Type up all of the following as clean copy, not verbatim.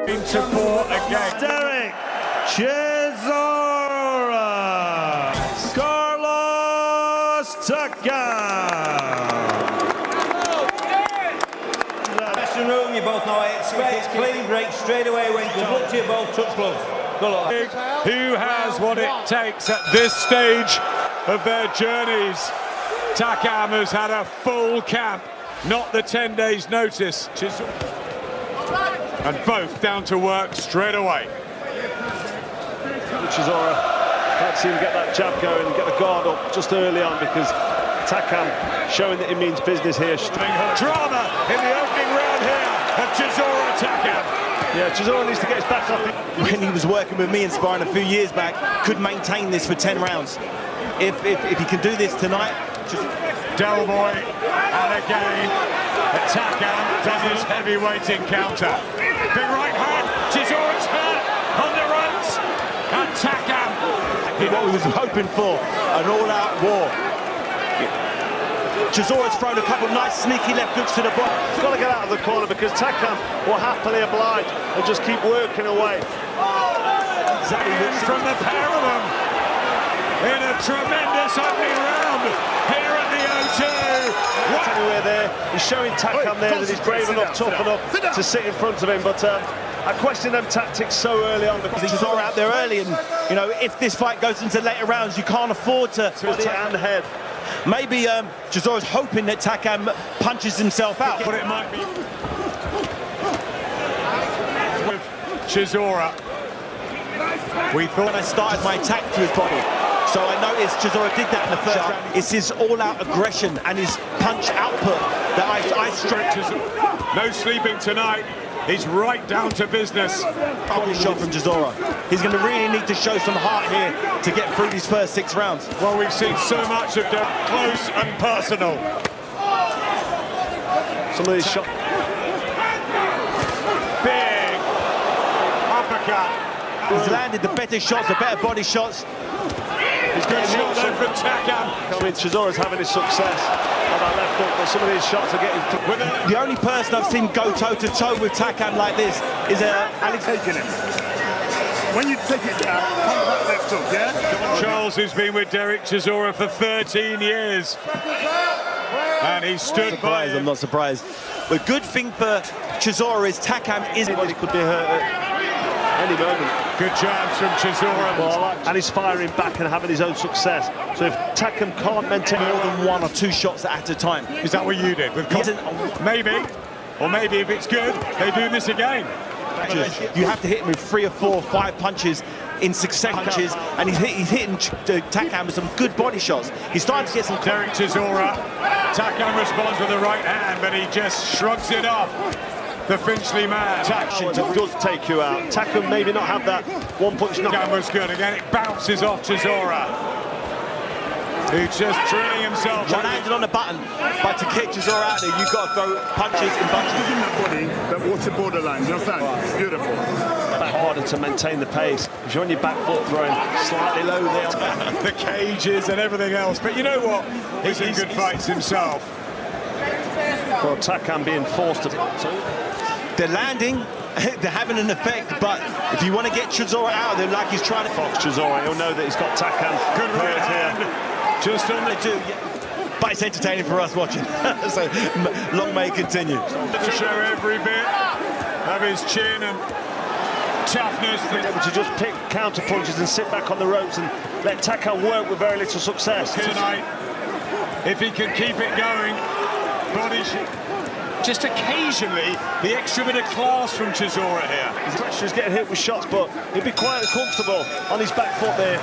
Support again. Derek Chisora, Carlos Takam. Dressing room, you both know it. Straight, clean break straight away when good luck to you both. Touch gloves. Good luck. Who has what it takes at this stage of their journeys? Takam has had a full camp, not the 10 days notice. And both down to work straight away. Chisora, let's see him get that jab going and get the guard up just early on, because Takam showing that he means business here. Drama in the opening round here of Chisora Takam. Yeah, Chisora needs to get his back up. When he was working with me in sparring a few years back, could maintain this for 10 rounds. If he can do this tonight, Del Boy, and again, Takam does his heavyweight encounter. Big right hand, Chisora's hurt on the ropes, and Takam. what we was hoping for, an all-out war. Chisora's thrown a couple of nice sneaky left hooks to the bottom. He's got to get out of the corner, because Takam will happily oblige and just keep working away. From the pair of them in a tremendous opening round here at the O2. Anywhere there, he's showing Takam there that he's brave enough, tough enough to sit in front of him, but I question them tactics so early on, because Chisora out there early, and you know, if this fight goes into later rounds, you can't afford to and head. Maybe Chisora's hoping that Takam punches himself out. But it might be with Chisora. We thought I started my attack to his body, so I noticed Chisora did that in the first round. It's his all-out aggression and his punch output that I stretch. No sleeping tonight. He's right down to business. Body shot from Chisora. He's going to really need to show some heart here to get through these first 6 rounds. Well, we've seen so much of them close and personal. Some of these shots. Big uppercut. He's landed the better shots, the better body shots. He's good shot there from Takam. I mean, Chisora's having his success on that left hook, but some of these shots are getting... The only person I've seen go toe-to-toe with Takam like this is Alex. Taking it. When you take it down, come that left hook, yeah? Charles, who's been with Derek Chisora for 13 years. And he stood by him. I'm not surprised. The good thing for Chisora is Takam isn't... He could be hurt at any moment. Good jabs from Chisora. And he's firing back and having his own success. So if Takam can't maintain more than 1 or 2 shots at a time. Is that what you did? With maybe. Or maybe if it's good, they do this again. You have to hit him with 3 or 4 or 5 punches in succession, and he's hitting Takam with some good body shots. He's starting to get some... Derek Chisora. Takam responds with the right hand, but he just shrugs it off. The Finchley man. Action does take you out. Takam maybe not have that one-punch knock. Takam was good. Again, it bounces off Chisora, who's just drilling himself. Landed on the button, but to kick Chisora out there, you've got to throw punches and punches. In that body, that water borderline, you understand? Beautiful. Back harder to maintain the pace. If you're on your back foot throwing slightly low there. The cages and everything else. But you know what? He's in good fights himself. Well, Takam being forced to... They're landing, they're having an effect, but if you want to get Chisora out of there like he's trying to... Fox Chisora, he'll know that he's got Takam. Good right hand. Just on the do, yeah. But it's entertaining for us watching, so long may it continue. To show every bit of his chin and toughness. Able to just pick counter punches and sit back on the ropes and let Takam work with very little success. Tonight, if he can keep it going, body just occasionally the extra bit of class from Chisora here. His pressure is getting hit with shots, but he'd be quite comfortable on his back foot there.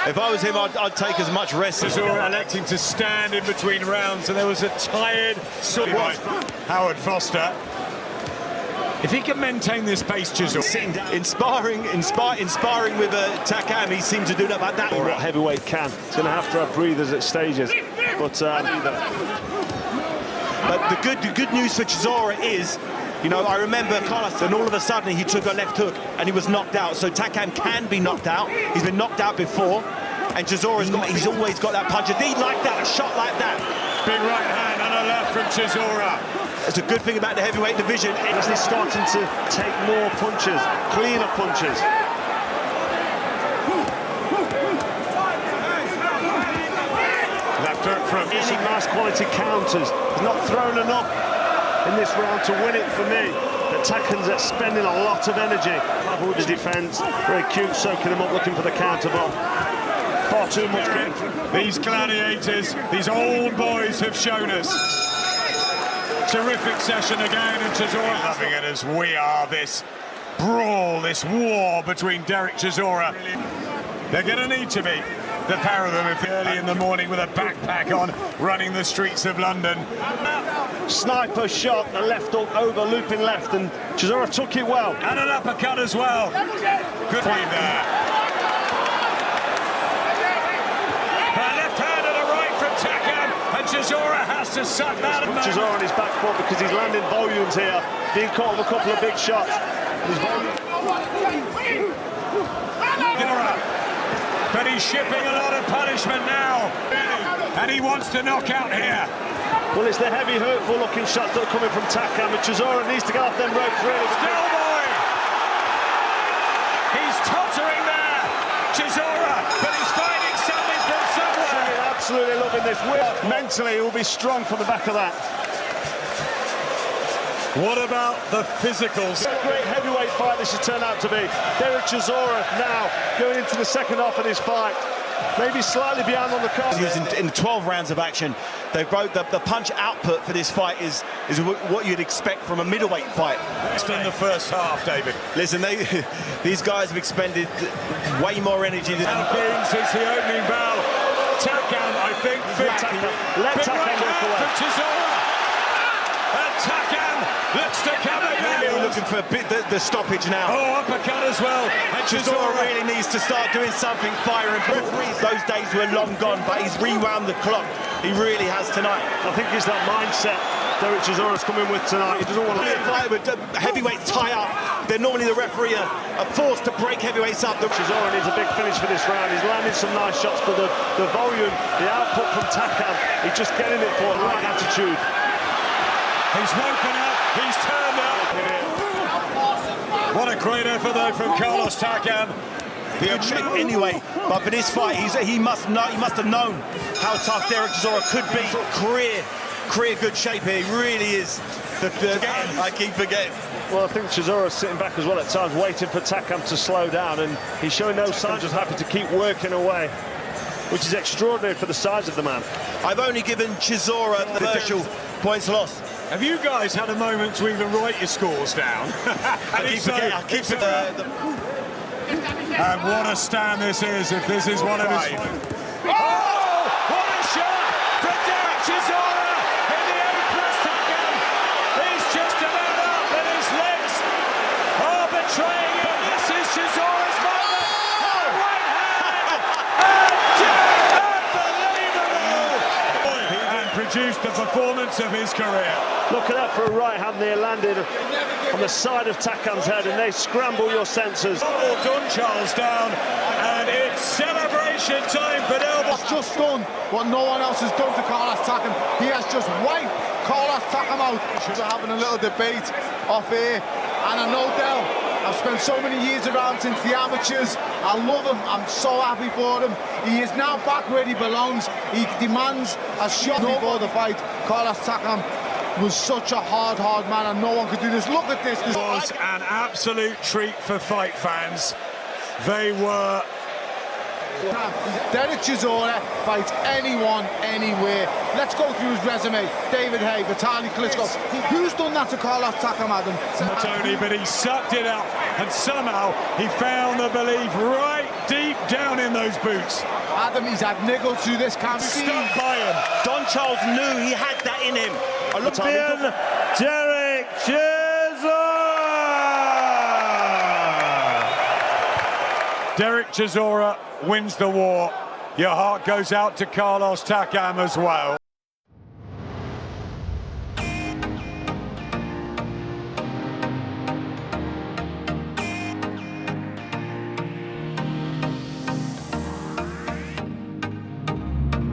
If I was him, I'd take as much rest. Chisora electing to stand in between rounds, and there was a tired Howard Foster. If he can maintain this pace, Chisora... Inspiring with Takam, he seemed to do that like that. What heavyweight can. He's going to have breathers at stages. But the good news for Chisora is, you know, I remember Carlos, and all of a sudden he took a left hook and he was knocked out. So Takam can be knocked out. He's been knocked out before, and Chisora's he's always got that punch. He like that, a shot like that. Big right hand and a left from Chisora. It's a good thing about the heavyweight division. He's starting to take more punches, cleaner punches. Left hook from Any nice quality counters. He's not thrown enough in this round to win it for me. But Takam's expending a lot of energy. Level with the defence, very cute, soaking him up, looking for the counter bomb. Far too much. these gladiators, these old boys have shown us. Terrific session again, and Chisora loving it as we are. This brawl, this war between Derek Chisora. They're going to need to be, the pair of them, if early in the morning with a backpack on, running the streets of London. Sniper shot, the left hook over, looping left, and Chisora took it well. And an uppercut as well. Good lead there. A left hand and a right from Takam, and Chisora has to suck that. Chisora on his back foot because he's landing volumes here, being caught with a couple of big shots. But he's shipping a lot of punishment now, and he wants to knock out here. Well, it's the heavy, hurtful looking shots that are coming from Takam, and Chisora needs to get off them ropes really. Still boy! He's tottering there, Chisora, but he's finding something from somewhere. Absolutely loving this whip. Mentally, he will be strong from the back of that. What about the physicals? A great heavyweight fight this should turn out to be. Derek Chisora now going into the second half of this fight. Maybe slightly behind on the card. He was in 12 rounds of action. They broke the punch output for this fight is what you'd expect from a middleweight fight. Just in the first half, David. Listen, these guys have expended way more energy than... And boom, since the opening bell. Takam, I think, Let Takam walk away. From Chisora. And Takam looks to come again. Really looking for a bit the stoppage now. Oh, uppercut as well. And Chisora really needs to start doing something, firing. Those days were long gone, but he's rewound the clock. He really has tonight. I think it's that mindset Derek Chisora's coming with tonight. He doesn't want to fight with heavyweights tie up. They're normally the referee are forced to break heavyweights up. Chisora needs a big finish for this round. He's landing some nice shots, but the volume, the output from Takam, he's just getting it for the right attitude. He's woken up, he's turned up. What a great effort though from Carlos Takam. Good shape anyway, but for this fight, he must have known how tough Derek Chisora could be. Career good shape here. He really is. I keep forgetting. Well, I think Chisora's sitting back as well at times, waiting for Takam to slow down, and he's showing no signs, just happy to keep working away, which is extraordinary for the size of the man. I've only given Chisora the virtual points lost. Have you guys had a moment to even write your scores down? I keep forgetting. And what a stand this is, if this is one of his... Oh! What a shot from Derek Chisora in the A+ Takam. He's just about up, and his legs are betraying him. This is Chisora's moment. Oh! Right hand! Unbelievable! And produced the performance of his career. Look at that for a right hand there, landed on the side of Takam's head, and they scramble your senses. All done, Charles down, and it's celebration time for Delbos. He's just done what no one else has done to Carlos Takam. He has just wiped Carlos Takam out. We're having a little debate off here, and I know Del, I've spent so many years around since the amateurs. I love him, I'm so happy for him. He is now back where he belongs. He demands a shot before the fight. Carlos Takam was such a hard man, and no one could do this. Look at this. This was an absolute treat for fight fans. They were... Derek Chisora fights anyone, anywhere. Let's go through his resume. David Haye, Vitaly Klitschko. Who's done that to Carlos Takam, Adam? Not only, but he sucked it up, and somehow he found the belief right deep down in those boots. Adam, he's had niggles through this camp. Stuck by him. Don Charles knew he had that in him. Derek Chisora! Derek Chisora wins the war. Your heart goes out to Carlos Takam as well.